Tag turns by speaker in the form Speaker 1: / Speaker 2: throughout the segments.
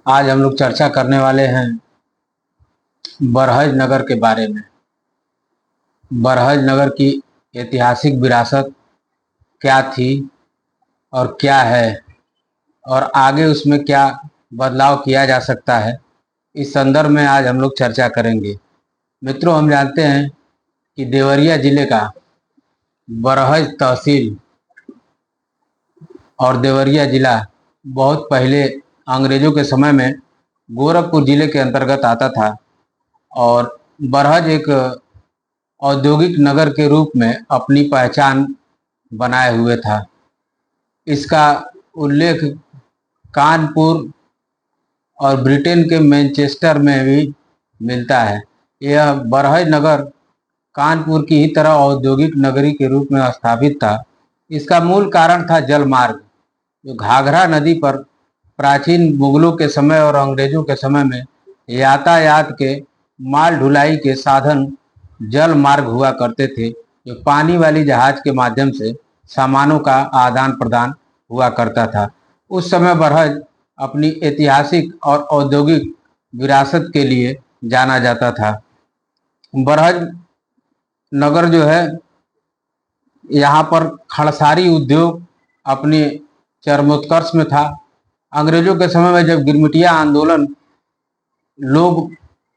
Speaker 1: आज हम लोग चर्चा करने वाले हैं बरहज नगर के बारे में। बरहज नगर की ऐतिहासिक विरासत क्या थी और क्या है, और आगे उसमें क्या बदलाव किया जा सकता है, इस संदर्भ में आज हम लोग चर्चा करेंगे। मित्रों, हम जानते हैं कि देवरिया जिले का बरहज तहसील और देवरिया जिला बहुत पहले अंग्रेजों के समय में गोरखपुर जिले के अंतर्गत आता था और बरहज एक औद्योगिक नगर के रूप में अपनी पहचान बनाए हुए था। इसका उल्लेख कानपुर और ब्रिटेन के मैनचेस्टर में भी मिलता है। यह बरहज नगर कानपुर की ही तरह औद्योगिक नगरी के रूप में स्थापित था। इसका मूल कारण था जल मार्ग, जो घाघरा नदी पर प्राचीन मुगलों के समय और अंग्रेजों के समय में यातायात के माल ढुलाई के साधन जल मार्ग हुआ करते थे, जो पानी वाली जहाज के माध्यम से सामानों का आदान प्रदान हुआ करता था। उस समय बरहज अपनी ऐतिहासिक और औद्योगिक विरासत के लिए जाना जाता था। बरहज नगर जो है, यहाँ पर खड़सारी उद्योग अपने चरमोत्कर्ष में था। अंग्रेजों के समय में जब गिरमिटिया आंदोलन, लोग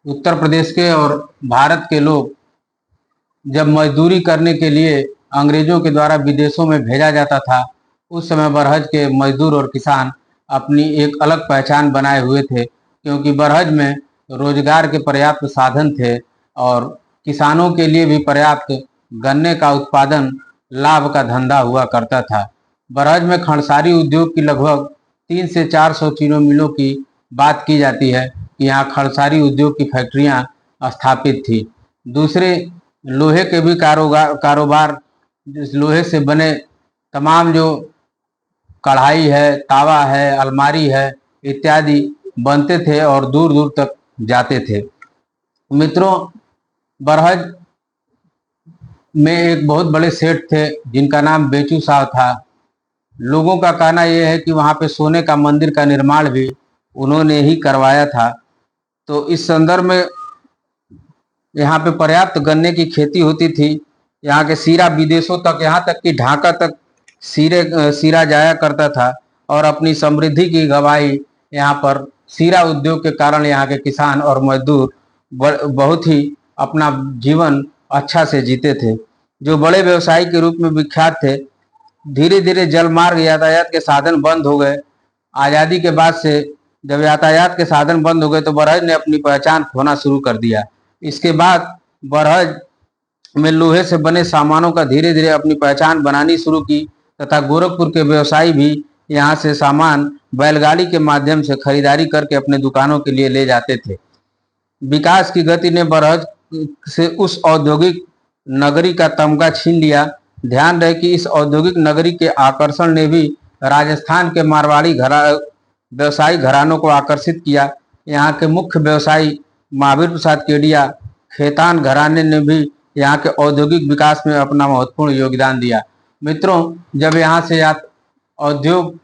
Speaker 1: उत्तर प्रदेश के और भारत के लोग जब मजदूरी करने के लिए अंग्रेजों के द्वारा विदेशों में भेजा जाता था, उस समय बरहज के मजदूर और किसान अपनी एक अलग पहचान बनाए हुए थे, क्योंकि बरहज में रोजगार के पर्याप्त साधन थे और किसानों के लिए भी पर्याप्त गन्ने का उत्पादन लाभ का धंधा हुआ करता था। बरहज में खड़सारी उद्योग की लगभग 300 से 400 चीनी मिलों की बात की जाती है। यहाँ खड़सारी उद्योग की फैक्ट्रियाँ स्थापित थी। दूसरे लोहे के भी कारोबार, जिस लोहे से बने तमाम जो कढ़ाई है, तावा है, अलमारी है इत्यादि बनते थे और दूर दूर तक जाते थे। मित्रों, बरहज में एक बहुत बड़े सेठ थे जिनका नाम बेचू साहब था। लोगों का कहना यह है कि वहाँ पे सोने का मंदिर का निर्माण भी उन्होंने ही करवाया था। तो इस संदर्भ में यहाँ पे पर्याप्त गन्ने की खेती होती थी। यहाँ के सीरा विदेशों तक, यहाँ तक कि ढाका तक सीरा जाया करता था और अपनी समृद्धि की गवाही यहाँ पर सीरा उद्योग के कारण यहाँ के किसान और मजदूर बहुत ही अपना जीवन अच्छा से जीते थे। जो बड़े व्यवसायी के रूप में विख्यात थे, धीरे धीरे जलमार्ग यातायात के साधन बंद हो गए। आज़ादी के बाद से जब यातायात के साधन बंद हो गए तो बरहज ने अपनी पहचान खोना शुरू कर दिया। इसके बाद बरहज में लोहे से बने सामानों का धीरे धीरे अपनी पहचान बनानी शुरू की तथा गोरखपुर के व्यवसायी भी यहाँ से सामान बैलगाड़ी के माध्यम से खरीदारी करके अपने दुकानों के लिए ले जाते थे। विकास की गति ने बरहज से उस औद्योगिक नगरी का तमगा छीन लिया। ध्यान रहे कि इस औद्योगिक नगरी के आकर्षण ने भी राजस्थान के मारवाड़ी व्यवसायी घरानों को आकर्षित किया। यहाँ के मुख्य व्यवसायी महावीर प्रसाद केडिया खेतान घराने ने भी यहाँ के औद्योगिक विकास में अपना महत्वपूर्ण योगदान दिया। मित्रों, जब यहाँ से उद्योग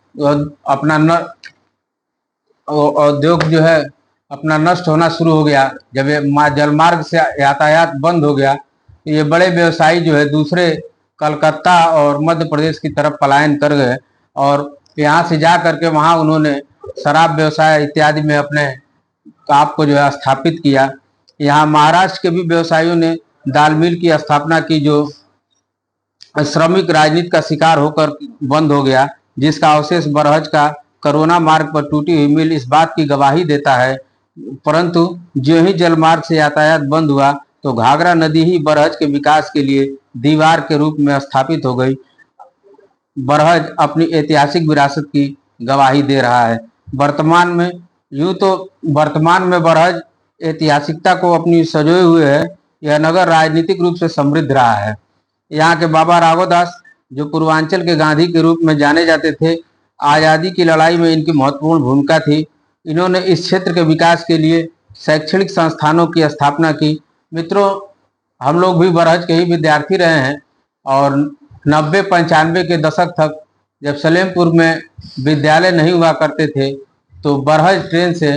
Speaker 1: जो है अपना नष्ट होना शुरू हो गया, जब ये जलमार्ग से यातायात बंद हो गया, ये बड़े व्यवसायी जो है दूसरे कलकत्ता और मध्य प्रदेश की तरफ पलायन कर गए और यहाँ से जा करके वहाँ उन्होंने शराब व्यवसाय इत्यादि में अपने आप को जो है स्थापित किया। यहाँ महाराष्ट्र के भी व्यवसायियों ने दाल मिल की स्थापना की, जो श्रमिक राजनीति का शिकार होकर बंद हो गया, जिसका अवशेष बरहज का करोना मार्ग पर टूटी हुई मिल इस बात की गवाही देता है। परंतु जो ही जलमार्ग से यातायात बंद हुआ तो घाघरा नदी ही बरहज के विकास के लिए दीवार के रूप में स्थापित हो गई। बरहज अपनी ऐतिहासिक विरासत की गवाही दे रहा है। वर्तमान में बरहज ऐतिहासिकता को अपनी सजोए हुए है। यह नगर राजनीतिक रूप से समृद्ध रहा है। यहाँ के बाबा राघव दास, जो पूर्वांचल के गांधी के रूप में जाने जाते थे, आज़ादी की लड़ाई में इनकी महत्वपूर्ण भूमिका थी। इन्होंने इस क्षेत्र के विकास के लिए शैक्षणिक संस्थानों की स्थापना की। मित्रों, हम लोग भी बरहज के ही विद्यार्थी रहे हैं और 90-95 के दशक तक जब सलेमपुर में विद्यालय नहीं हुआ करते थे तो बरहज ट्रेन से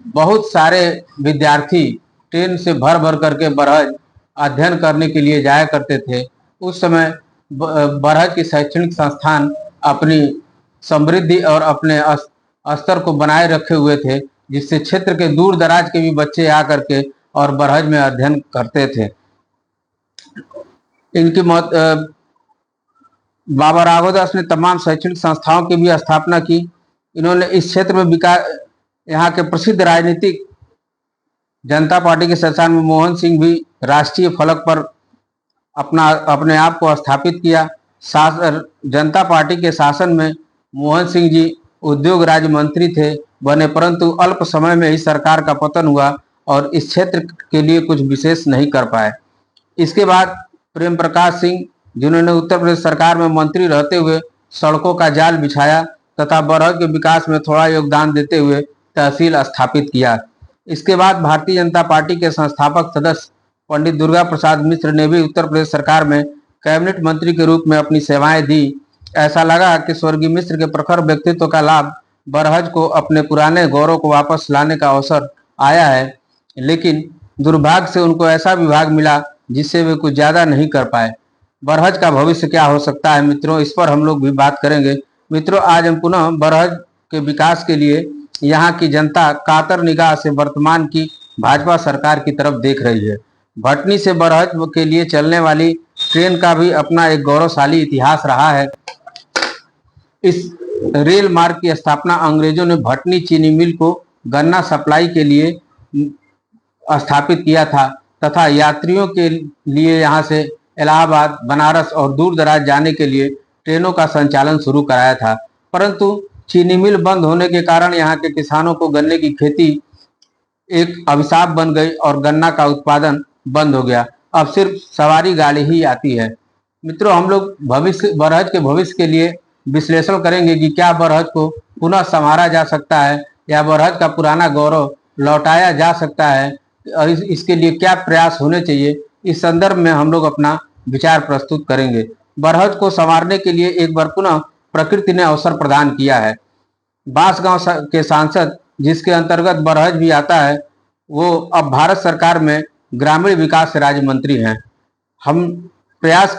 Speaker 1: बहुत सारे विद्यार्थी ट्रेन से भर भर करके बरहज अध्ययन करने के लिए जाया करते थे। उस समय बरहज की शैक्षणिक संस्थान अपनी समृद्धि और अपने स्तर को बनाए रखे हुए थे, जिससे क्षेत्र के दूर दराज के भी बच्चे आकर के और बरहज में अध्ययन करते थे। इनकी मौत बाबा राघवदास ने तमाम शैक्षणिक संस्थाओं की भी स्थापना की। इन्होंने इस क्षेत्र में विकास, यहाँ के प्रसिद्ध राजनीतिक जनता पार्टी के शासन में मोहन सिंह भी राष्ट्रीय फलक पर अपने आप को स्थापित किया। जनता पार्टी के शासन में मोहन सिंह जी उद्योग राज्य मंत्री थे बने, परंतु अल्प समय में ही सरकार का पतन हुआ और इस क्षेत्र के लिए कुछ विशेष नहीं कर पाए। इसके बाद प्रेम प्रकाश सिंह, जिन्होंने उत्तर प्रदेश सरकार में मंत्री रहते हुए सड़कों का जाल बिछाया तथा बरहज के विकास में थोड़ा योगदान देते हुए तहसील स्थापित किया। इसके बाद भारतीय जनता पार्टी के संस्थापक सदस्य पंडित दुर्गा प्रसाद मिश्र ने भी उत्तर प्रदेश सरकार में कैबिनेट मंत्री के रूप में अपनी सेवाएं दी। ऐसा लगा कि स्वर्गीय मिश्र के प्रखर व्यक्तित्व का लाभ बरहज को अपने पुराने गौरव को वापस लाने का अवसर आया है, लेकिन दुर्भाग्य से उनको ऐसा विभाग मिला जिससे वे कुछ ज्यादा नहीं कर पाए। बरहज का भविष्य क्या हो सकता है मित्रों, इस पर हम लोग भी बात करेंगे। मित्रों, आज हम पुनः बरहज के विकास के लिए यहाँ की जनता कातर निगाह से वर्तमान की भाजपा सरकार की तरफ देख रही है। भटनी से बरहज के लिए चलने वाली ट्रेन का भी अपना एक गौरवशाली इतिहास रहा है। इस रेल मार्ग की स्थापना अंग्रेजों ने भटनी चीनी मिल को गन्ना सप्लाई के लिए स्थापित किया था तथा यात्रियों के लिए यहाँ से इलाहाबाद, बनारस और दूर दराज जाने के लिए ट्रेनों का संचालन शुरू कराया था। परंतु चीनी मिल बंद होने के कारण यहाँ के किसानों को गन्ने की खेती एक अभिशाप बन गई और गन्ना का उत्पादन बंद हो गया। अब सिर्फ सवारी गाड़ी ही आती है। मित्रों, हम लोग बरहज के भविष्य के लिए विश्लेषण करेंगे कि क्या बरहज को पुनः संवारा जा सकता है या बरहज का पुराना गौरव लौटाया जा सकता है और इसके लिए क्या प्रयास होने चाहिए। इस संदर्भ में हम लोग अपना विचार प्रस्तुत करेंगे। बरहज को संवारने के लिए एक बार पुनः प्रकृति ने अवसर प्रदान किया है। बांसगांव के सांसद, जिसके अंतर्गत बरहज भी आता है, वो अब भारत सरकार में ग्रामीण विकास राज्य मंत्री हैं। हम प्रयास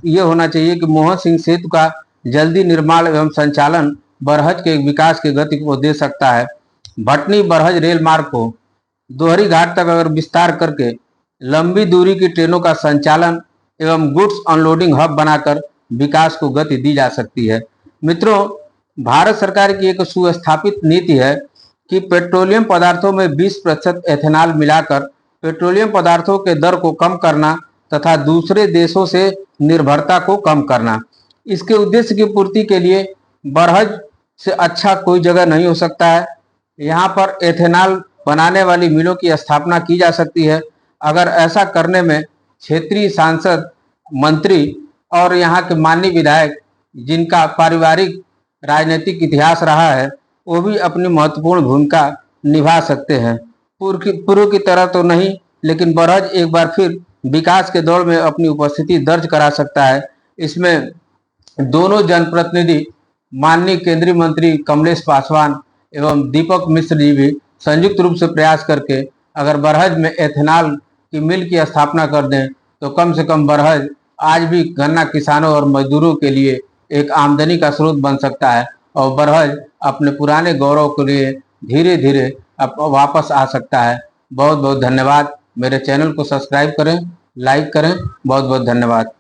Speaker 1: ये होना चाहिए कि मोहन सिंह सेतु का जल्दी निर्माण एवं संचालन बरहज के विकास की गति को दे सकता है। भटनी बरहज रेल मार्ग को दोहरी घाट तक अगर विस्तार करके लंबी दूरी की ट्रेनों का संचालन एवं गुड्स अनलोडिंग हब बनाकर विकास को गति दी जा सकती है। मित्रों, भारत सरकार की एक सुस्थापित नीति है कि पेट्रोलियम पदार्थों में 20% एथेनॉल मिलाकर पेट्रोलियम पदार्थों के दर को कम करना तथा दूसरे देशों से निर्भरता को कम करना। इसके उद्देश्य की पूर्ति के लिए बरहज से अच्छा कोई जगह नहीं हो सकता है। यहाँ पर एथेनॉल बनाने वाली मिलों की स्थापना की जा सकती है। अगर ऐसा करने में क्षेत्रीय सांसद, मंत्री और यहाँ के माननीय विधायक, जिनका पारिवारिक राजनीतिक इतिहास रहा है, वो भी अपनी महत्वपूर्ण भूमिका निभा सकते हैं। पूर्व की तरह तो नहीं, लेकिन बरहज एक बार फिर विकास के दौर में अपनी उपस्थिति दर्ज करा सकता है। इसमें दोनों जनप्रतिनिधि माननीय केंद्रीय मंत्री कमलेश पासवान एवं दीपक मिश्र जी भी संयुक्त रूप से प्रयास करके अगर बरहज में एथेनॉल की मिल की स्थापना कर दें तो कम से कम बरहज आज भी गन्ना किसानों और मजदूरों के लिए एक आमदनी का स्रोत बन सकता है और बरहज अपने पुराने गौरव के लिए धीरे धीरे वापस आ सकता है। बहुत बहुत धन्यवाद। मेरे चैनल को सब्सक्राइब करें, लाइक करें। बहुत बहुत धन्यवाद।